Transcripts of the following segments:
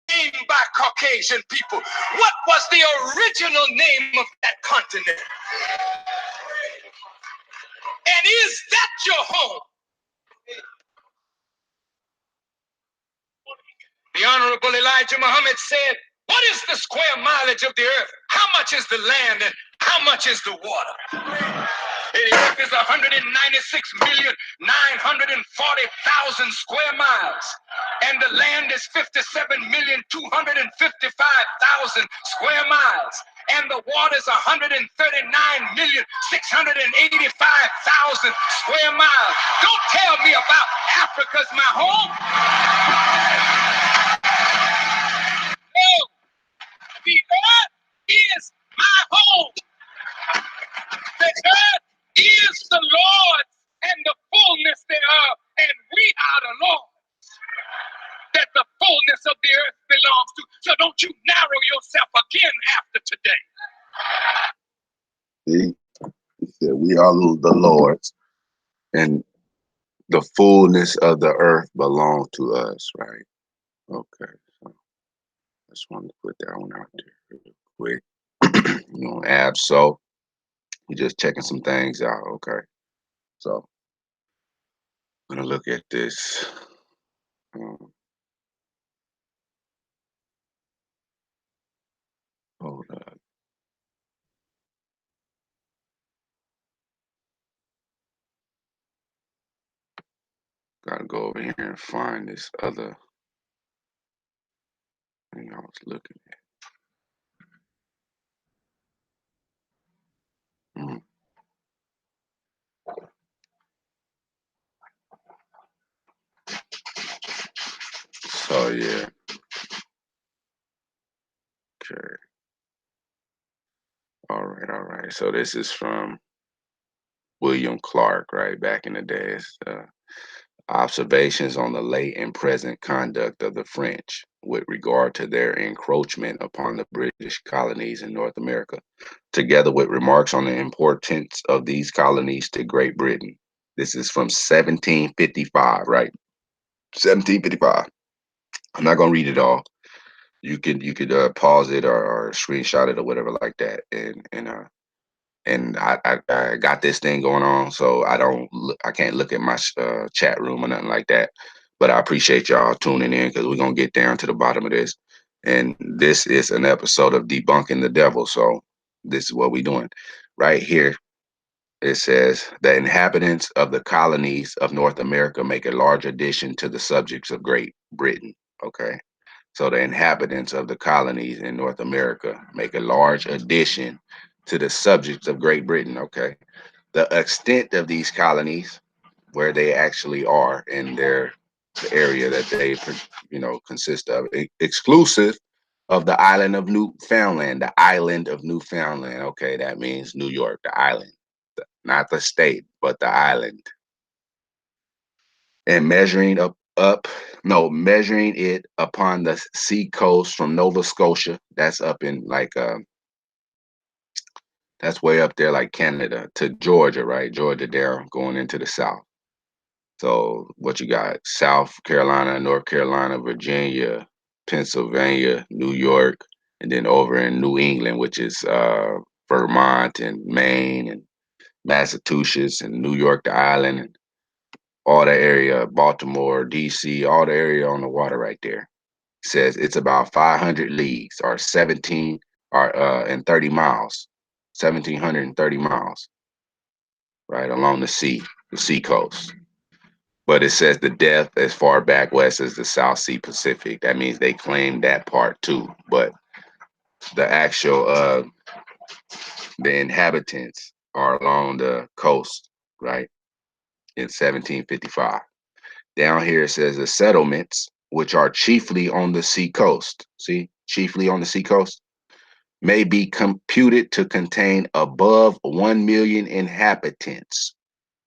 named by Caucasian people. What was the original name of that continent? And is that your home? The Honorable Elijah Muhammad said, what is the square mileage of the earth? How much is the land and how much is the water? The earth is 196,940,000 square miles. And the land is 57,255,000 square miles. And the water is 139,685,000 square miles. Don't tell me about Africa's my home. No, the earth is my home. The earth is the Lord's and the fullness thereof, and we are the Lord. That the fullness of the earth belongs to. So don't you narrow yourself again after today. See, he said we are the Lord's, and the fullness of the earth belongs to us, right? Okay, so I just wanted to put that one out there real quick. Abs. So we're just checking some things out. Okay, so I'm gonna look at this. Hold up. Gotta go over here and find this other thing I was looking at. So yeah. Okay. All right. So this is from William Clark, right? Back in the days. Observations on the late and present conduct of the French with regard to their encroachment upon the British colonies in North America, together with remarks on the importance of these colonies to Great Britain. This is from 1755, right? 1755. I'm not gonna read it all. You could pause it or screenshot it or whatever like that, and I got this thing going on, so I can't look at my chat room or nothing like that. But I appreciate y'all tuning in because we're gonna get down to the bottom of this. And this is an episode of Debunking the Devil. So this is what we're doing right here. It says the inhabitants of the colonies of North America make a large addition to the subjects of Great Britain. Okay. So the inhabitants of the colonies in North America make a large addition to the subjects of Great Britain. Okay. The extent of these colonies, where they actually are in the area that they, consist of, exclusive of the island of Newfoundland, the island of Newfoundland. Okay. That means New York, the island, not the state, but the island. And measuring it upon the sea coast from Nova Scotia. That's up in that's way up there, like Canada, to Georgia, right? Georgia down, going into the south. So what you got? South Carolina, North Carolina, Virginia, Pennsylvania, New York, and then over in New England, which is Vermont and Maine and Massachusetts and New York, the island, and all the area, Baltimore, DC, all the area on the water right there. Says it's about 500 leagues or 17 or and 30 miles, 1,730 miles, right along the sea coast. But it says the depth as far back west as the South Sea Pacific. That means they claim that part too. But the actual the inhabitants are along the coast, right? In 1755. Down here it says the settlements, which are chiefly on the sea coast. See, chiefly on the sea coast, may be computed to contain above 1 million inhabitants,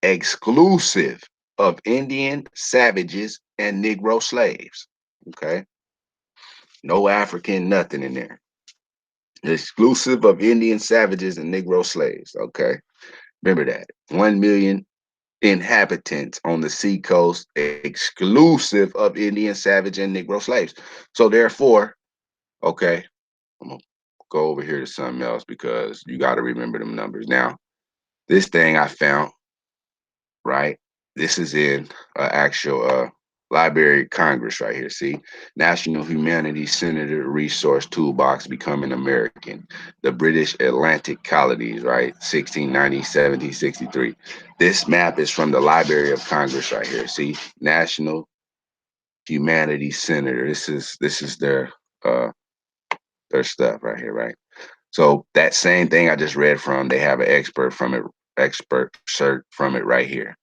exclusive of Indian savages and Negro slaves. Okay. No African, nothing in there. Exclusive of Indian savages and Negro slaves. Okay. Remember that. 1 million inhabitants on the seacoast, exclusive of Indian, savage, and Negro slaves. So therefore, okay, I'm gonna go over here to something else because you got to remember them numbers. Now, this thing I found, right? This is in actual Library of Congress right here. See, National Humanities Center Resource Toolbox Becoming American, the British Atlantic Colonies, right? 1690, 1763. This map is from the Library of Congress right here. See, National Humanities Center. This is uh their stuff right here, right? So that same thing I just read from, they have an expert cert from it right here.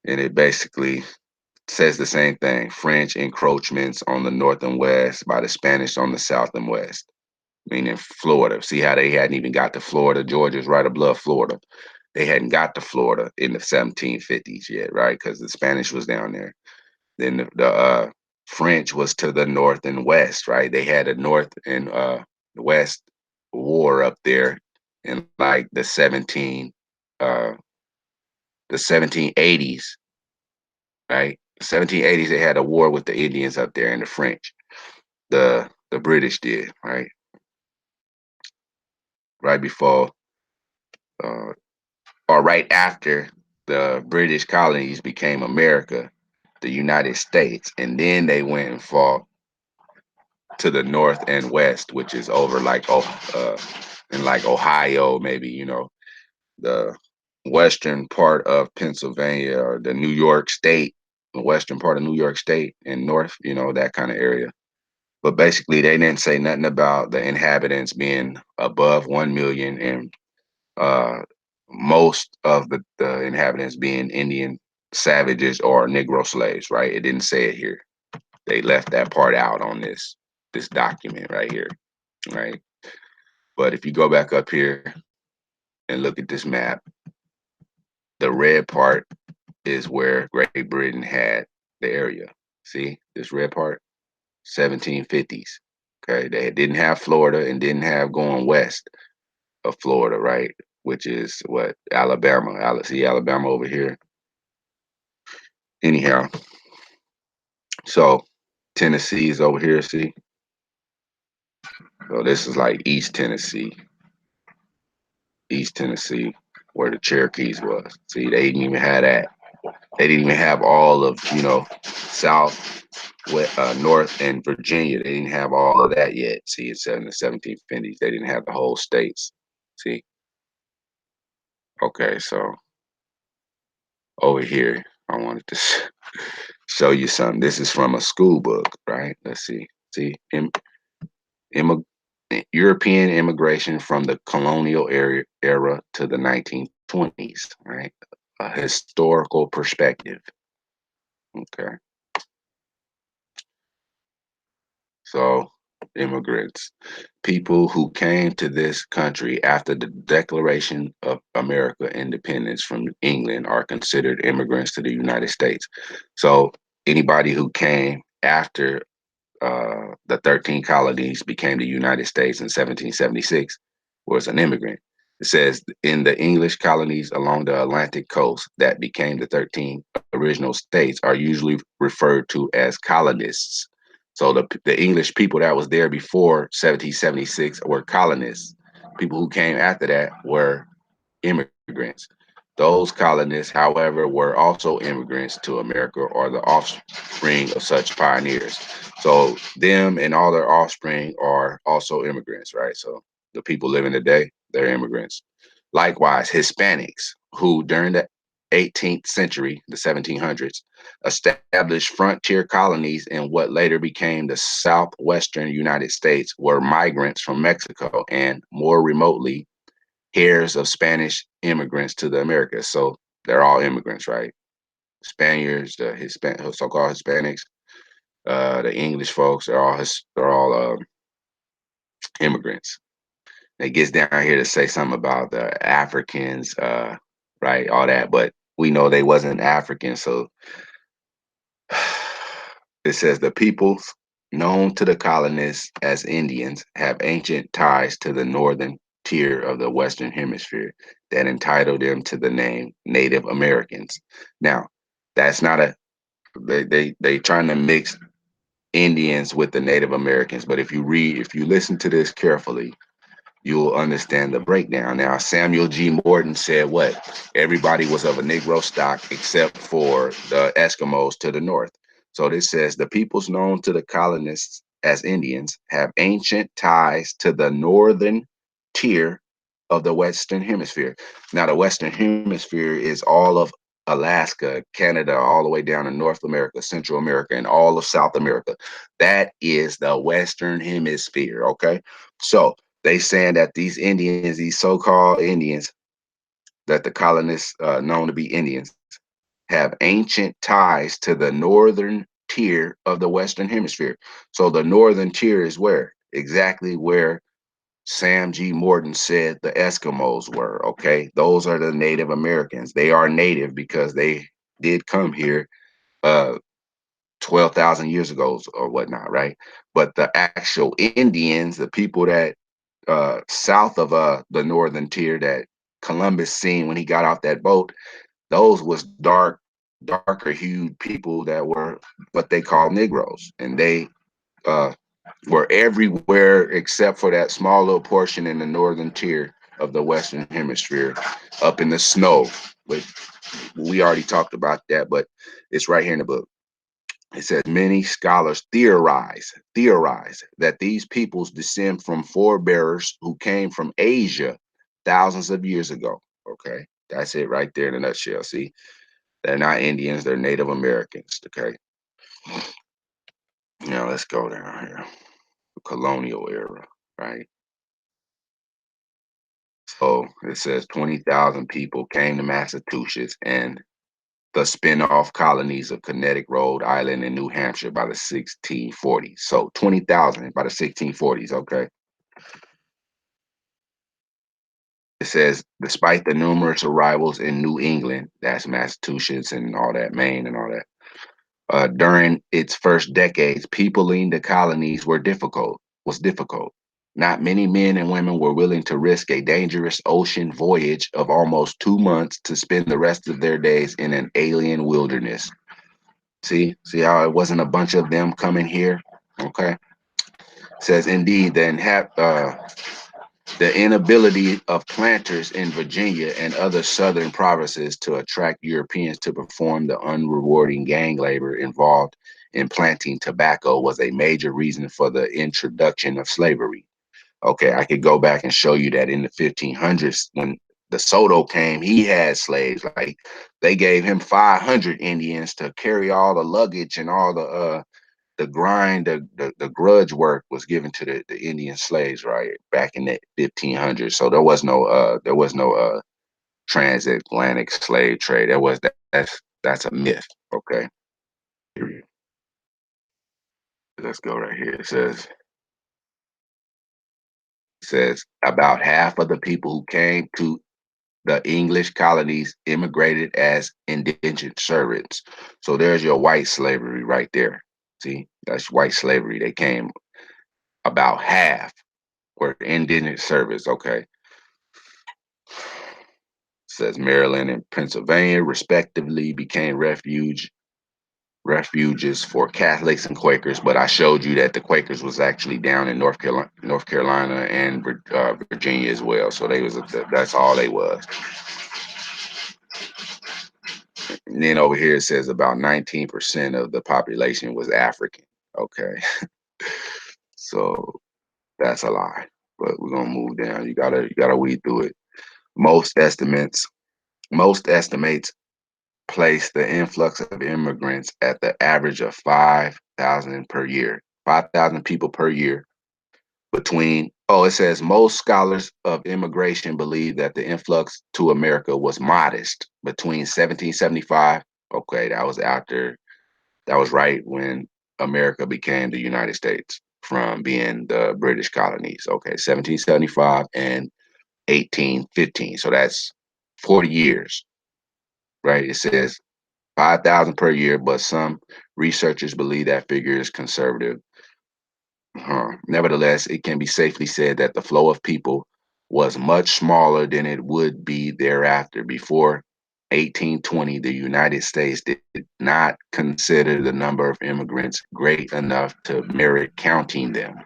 And it basically says the same thing. French encroachments on the north and west by the Spanish on the south and west, meaning Florida. See how they hadn't even got to Florida. Georgia's right above Florida. They hadn't got to Florida in the 1750s yet, right? Because the Spanish was down there. Then the French was to the north and west, right? They had a north and west war up there in like uh, the 1780s, right? 1780s, they had a war with the Indians up there and the French. The British did, right? Right before uh, or right after the British colonies became America, the United States, and then they went and fought to the north and west, which is over like in like Ohio, maybe the western part of Pennsylvania or the New York State, the western part of New York State and north, that kind of area. But basically, they didn't say nothing about the inhabitants being above 1 million and uh, most of the inhabitants being Indian savages or Negro slaves. Right? It didn't say it here. They left that part out on this document right here. Right? But if you go back up here and look at this map, the red part is where Great Britain had the area. See this red part? 1750s. Okay, they didn't have Florida and didn't have going west of Florida, right? Which is what Alabama. See Alabama over here. Anyhow, so Tennessee is over here. See, so this is like East Tennessee, where the Cherokees was. See, they didn't even have that. They didn't even have all of South, North, and Virginia. They didn't have all of that yet. See, it's in the 1750s. They didn't have the whole states. See, okay, so over here, I wanted to show you something. This is from a school book, right? Let's see. See, immig- European immigration from the colonial era to the 1920s, right? A historical perspective. Okay. So, immigrants, people who came to this country after the Declaration of America independence from England are considered immigrants to the United States. So, anybody who came after the 13 colonies became the United States in 1776 was an immigrant. It says in the English colonies along the Atlantic coast that became the 13 original states are usually referred to as colonists. So the English people that was there before 1776 were colonists. People who came after that were immigrants. Those colonists, however, were also immigrants to America or the offspring of such pioneers. So them and all their offspring are also immigrants, right? So the people living today, they're immigrants. Likewise, Hispanics, who during the 18th century, the 1700s, established frontier colonies in what later became the southwestern United States, were migrants from Mexico and more remotely heirs of Spanish immigrants to the Americas. So they're all immigrants, right? Spaniards, the so-called Hispanics, the English folks, they're all immigrants. It gets down here to say something about the Africans, right? All that, but we know they wasn't African. So it says the peoples known to the colonists as Indians have ancient ties to the northern tier of the Western Hemisphere that entitled them to the name Native Americans. Now, that's not a they trying to mix Indians with the Native Americans, but if you listen to this carefully, you'll understand the breakdown. Now, Samuel G. Morton said what? Everybody was of a Negro stock except for the Eskimos to the north. So this says the peoples known to the colonists as Indians have ancient ties to the northern tier of the Western Hemisphere. Now, the Western Hemisphere is all of Alaska, Canada, all the way down to North America, Central America, and all of South America. That is the Western Hemisphere, okay? So they saying that these Indians, these so-called Indians, that the colonists known to be Indians, have ancient ties to the northern tier of the Western Hemisphere. So the northern tier is where? Exactly where Sam G. Morton said the Eskimos were, okay? Those are the Native Americans. They are native because they did come here 12,000 years ago or whatnot, right? But the actual Indians, the people that south of the northern tier that Columbus seen when he got off that boat, those was darker hued people that were what they call Negroes, and they uh, were everywhere except for that small little portion in the northern tier of the Western Hemisphere, up in the snow. But we already talked about that, but it's right here in the book. It says many scholars theorize that these peoples descend from forebears who came from Asia thousands of years ago. Okay, that's it right there in a nutshell. See, they're not Indians; they're Native Americans. Okay, now let's go down here. The colonial era, right? So it says 20,000 people came to Massachusetts and the spin-off colonies of Connecticut, Rhode Island, and New Hampshire by the 1640s. So 20,000 by the 1640s, okay? It says, despite the numerous arrivals in New England, that's Massachusetts and all that, Maine and all that, during its first decades, peopling the colonies was difficult. Not many men and women were willing to risk a dangerous ocean voyage of almost 2 months to spend the rest of their days in an alien wilderness. See how it wasn't a bunch of them coming here? Okay. Says indeed, the inability of planters in Virginia and other southern provinces to attract Europeans to perform the unrewarding gang labor involved in planting tobacco was a major reason for the introduction of slavery. Okay, I could go back and show you that in the 1500s when De Soto came, he had slaves. Like they gave him 500 Indians to carry all the luggage and all the grind, the grudge work was given to the Indian slaves, right, back in the 1500s. So there was no transatlantic slave trade. That's a myth. Okay, let's go right here. It says about half of the people who came to the English colonies immigrated as indentured servants. So there's your white slavery right there. See, that's white slavery. They came about half were indentured servants. Okay. Says Maryland and Pennsylvania respectively became refuges for Catholics and Quakers, but I showed you that the Quakers was actually down in North Carolina and Virginia as well. So that's all they was. And then over here it says about 19% of the population was African. Okay, so that's a lie. But we're gonna move down. You gotta weed through it. Most estimates most estimates place the influx of immigrants at the average of 5,000 per year, 5,000 people per year. It says most scholars of immigration believe that the influx to America was modest between 1775. Okay, that was right when America became the United States from being the British colonies. Okay, 1775 and 1815. So that's 40 years, right? It says 5,000 per year, but some researchers believe that figure is conservative. Nevertheless, it can be safely said that the flow of people was much smaller than it would be thereafter. Before 1820, the United States did not consider the number of immigrants great enough to merit counting them.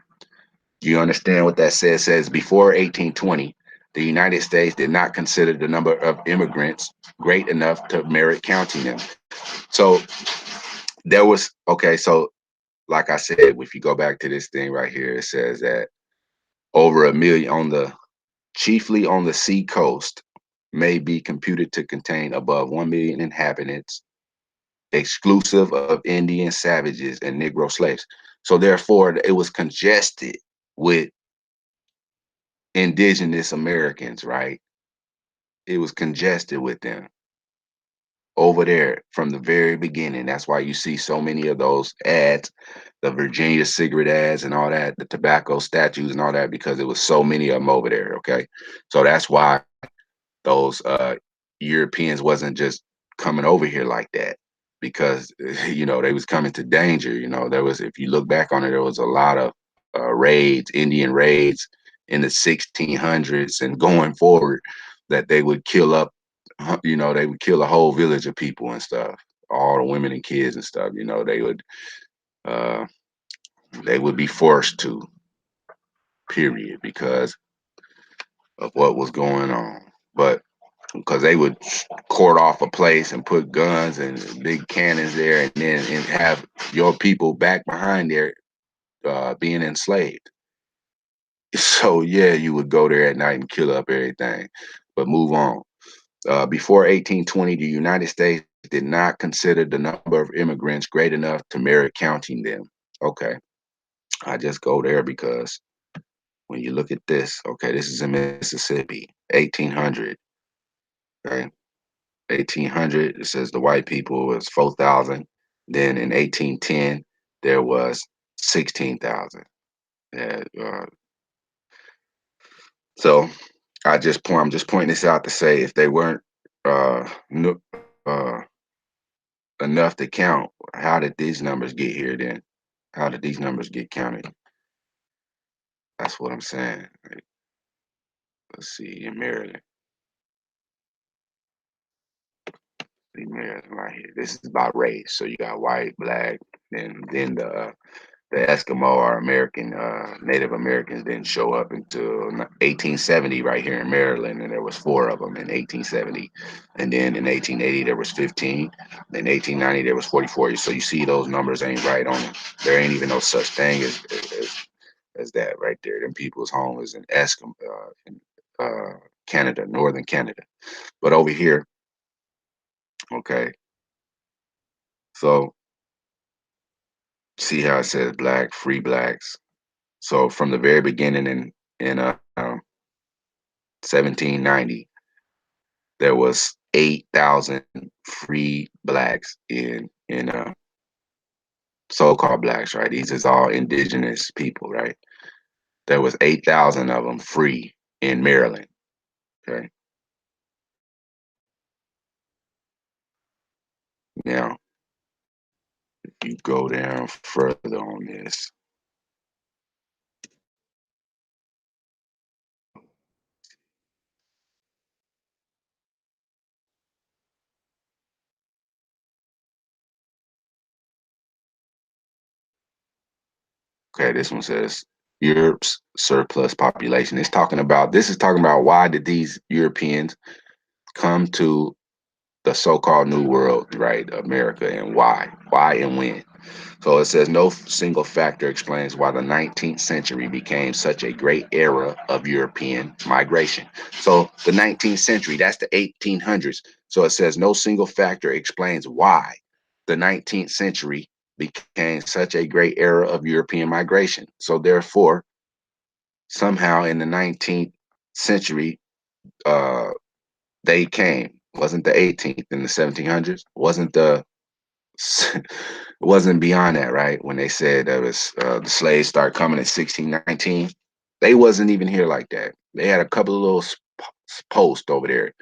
Do you understand what that says? It says before 1820, the United States did not consider the number of immigrants great enough to merit counting them. So there was, okay, so like I said, if you go back to this thing right here, it says that over a million on the chiefly on the sea coast may be computed to contain above 1 million inhabitants, exclusive of Indian savages and Negro slaves. So therefore, it was congested with indigenous Americans, right? It was congested with them over there from the very beginning. That's why you see so many of those ads, the Virginia cigarette ads and all that, the tobacco statues and all that, because it was so many of them over there. Okay. So that's why those Europeans wasn't just coming over here like that, because they was coming to danger. There was, if you look back on it, there was a lot of raids, Indian raids in the 1600s and going forward, that they would kill up. They would kill a whole village of people and stuff, all the women and kids and stuff. Uh, they would be forced to, period, because of what was going on. But because they would court off a place and put guns and big cannons there, and then and have your people back behind there being enslaved. So yeah, you would go there at night and kill up everything. But move on. Before 1820, the United States did not consider the number of immigrants great enough to merit counting them. Okay, I just go there because when you look at this, okay, this is in Mississippi, 1800. Okay, 1800, it says the white people was 4,000. Then in 1810, there was 16,000. Yeah, so I'm just pointing this out to say, if they weren't uh, enough to count, how did these numbers get here then? How did these numbers get counted? That's what I'm saying. Like, let's see, in Maryland. See, Maryland right here. This is about race. So you got white, black, then the Eskimo or American Native Americans didn't show up until 1870 right here in Maryland, and there was 4 of them in 1870, and then in 1880 there was 15, in 1890 there was 44. So you see those numbers ain't right on them. There ain't even no such thing as that right there. Them people's home is in Eskimo, in Canada, northern Canada. But over here, okay, so see how it says black, free blacks. So from the very beginning in 1790, there was 8,000 free blacks in so-called blacks, right? These is all indigenous people, right? There was 8,000 of them free in Maryland. Okay, now if you go down further on this, okay, this one says Europe's surplus population. This is talking about why did these Europeans come to the so-called New World, right, America, and why and when. So it says no single factor explains why the 19th century became such a great era of European migration. So the 19th century, that's the 1800s. So it says no single factor explains why the 19th century became such a great era of European migration. So therefore, somehow in the 19th century, uh, they came. Wasn't the 18th in the 1700s? It wasn't beyond that, right? When they said that was the slaves start coming in 1619, they wasn't even here like that. They had a couple of little posts over there,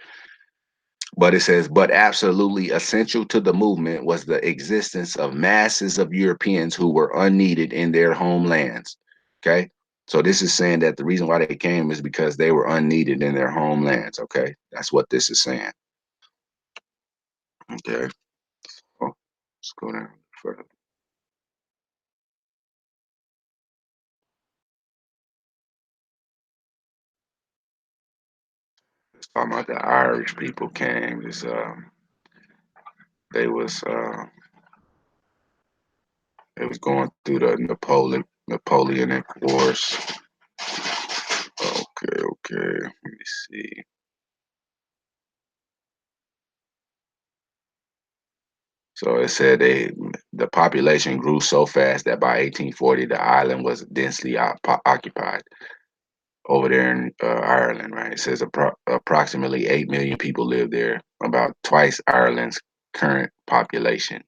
but it says, but absolutely essential to the movement was the existence of masses of Europeans who were unneeded in their homelands. Okay, So this is saying that the reason why they came is because they were unneeded in their homelands. Okay, that's what this is saying. Okay, so let's go down further. It's talking about the Irish people came. They was uh, they was going through the Napoleonic Wars. Okay, okay. Let me see. So it said the population grew so fast that by 1840 the island was densely occupied over there in Ireland. Right? It says approximately 8 million people live there, about twice Ireland's current population.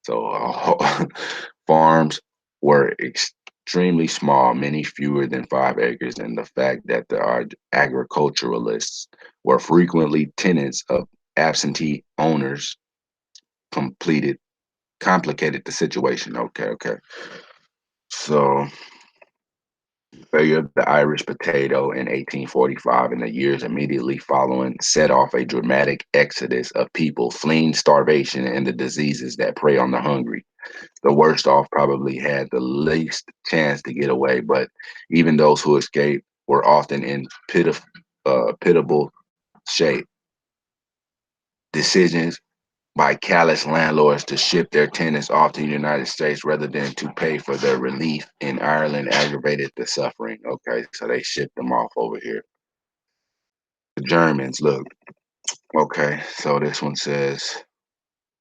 So farms were extremely small, many fewer than 5 acres, and the fact that the agriculturalists were frequently tenants of absentee owners completed complicated the situation. Okay, okay. So failure of the Irish potato in 1845 and the years immediately following set off a dramatic exodus of people fleeing starvation and the diseases that prey on the hungry. The worst off probably had the least chance to get away, but even those who escaped were often in pitiable shape. Decisions by callous landlords to ship their tenants off to the United States rather than to pay for their relief in Ireland aggravated the suffering. Okay, so they shipped them off over here. The Germans, look, okay, so this one says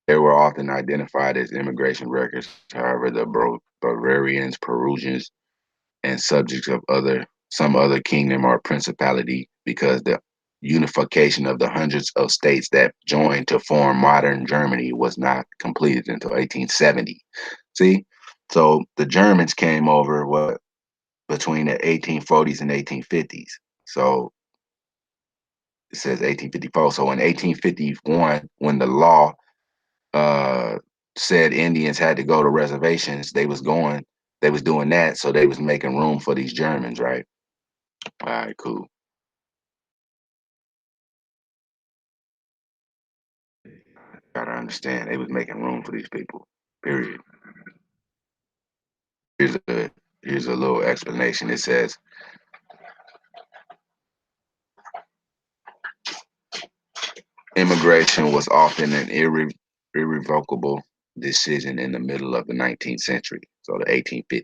they were often identified as immigration records. However, the Bavarians, Perusians, and subjects of some other kingdom or principality because the unification of the hundreds of states that joined to form modern Germany was not completed until 1870. See, so the Germans came over what between the 1840s and 1850s. So it says 1854. So in 1851, when the law uh, said Indians had to go to reservations, they was doing that, so they was making room for these Germans, right? All right, cool. Gotta understand, they was making room for these people. Period. Here's a here's a little explanation. It says immigration was often an irrevocable decision in the middle of the 19th century, so the 1850s.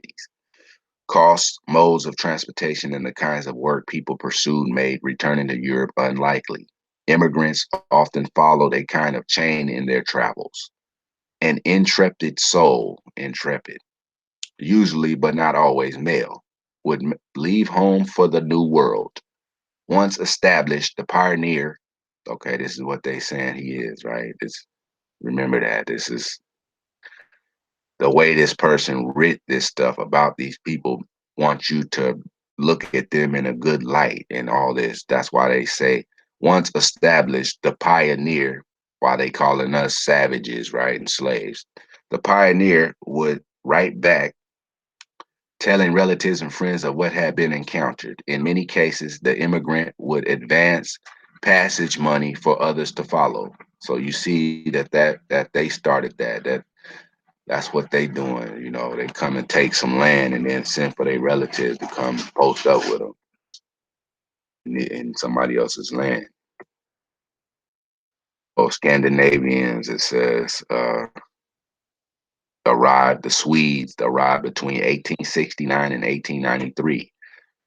Costs, modes of transportation, and the kinds of work people pursued made returning to Europe unlikely. Immigrants often followed a kind of chain in their travels. An intrepid soul, intrepid, usually but not always male, would leave home for the new world. Once established, the pioneer, okay, this is what they saying he is, right? Remember that. This is the way this person writ this stuff about these people wants you to look at them in a good light and all this. That's why they say once established, the pioneer, why they calling us savages, right, and slaves. The pioneer would write back telling relatives and friends of what had been encountered. In many cases, the immigrant would advance passage money for others to follow. So you see that they started that's what they doing. You know, they come and take some land and then send for their relatives to come post up with them in somebody else's land. Or Scandinavians, it says, the Swedes arrived between 1869 and 1893.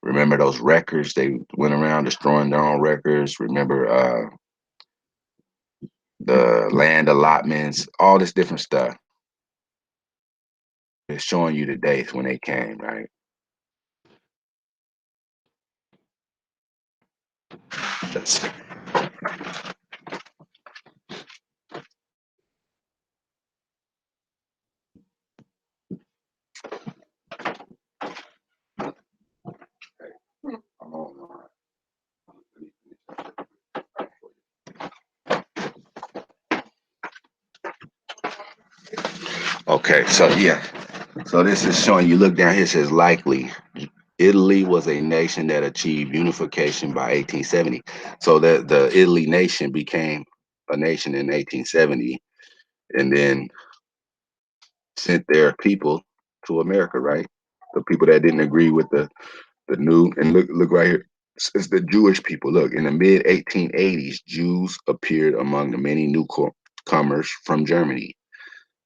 Remember those records? They went around destroying their own records. Remember the land allotments, all this different stuff. It's showing you the dates when they came, right? That's, okay, so yeah. So this is showing you look down here, it says likely. Italy was a nation that achieved unification by 1870. So that the Italy nation became a nation in 1870, and then sent their people to America, right? The people that didn't agree with the new, and look right here. It's the Jewish people. Look, in the mid 1880s, Jews appeared among the many newcomers from Germany.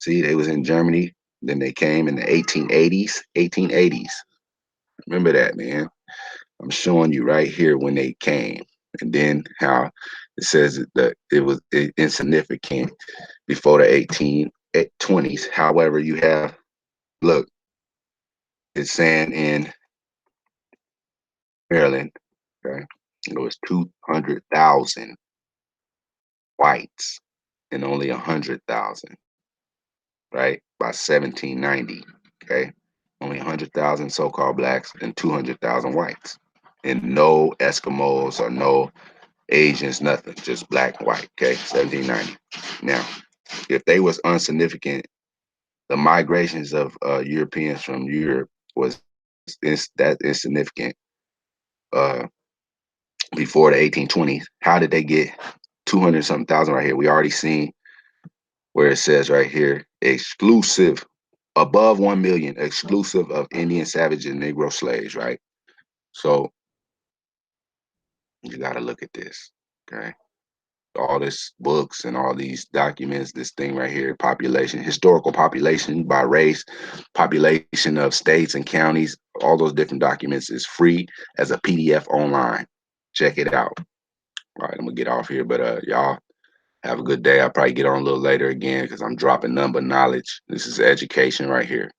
See, they was in Germany, then they came in the 1880s. 1880s. Remember that, man. I'm showing you right here when they came, and then how it says that it was insignificant before the 1820s. However, you have, look, it's saying in Maryland, okay, it was 200,000 whites and only 100,000, right, by 1790. Okay, only 100,000 so-called blacks and 200,000 whites, and no Eskimos or no Asians, nothing, just black and white. Okay, 1790. Now, if they was insignificant, the migrations of Europeans from Europe was that insignificant uh, before the 1820s. How did they get 200 something thousand right here? We already seen where it says right here, exclusive, above 1 million, exclusive of Indian savage and Negro slaves, right? So you got to look at this, okay? All this books and all these documents, this thing right here, population, historical population by race, population of states and counties, all those different documents is free as a PDF online. Check it out. All right, I'm gonna get off here, but y'all have a good day. I'll probably get on a little later again because I'm dropping number knowledge. This is education right here.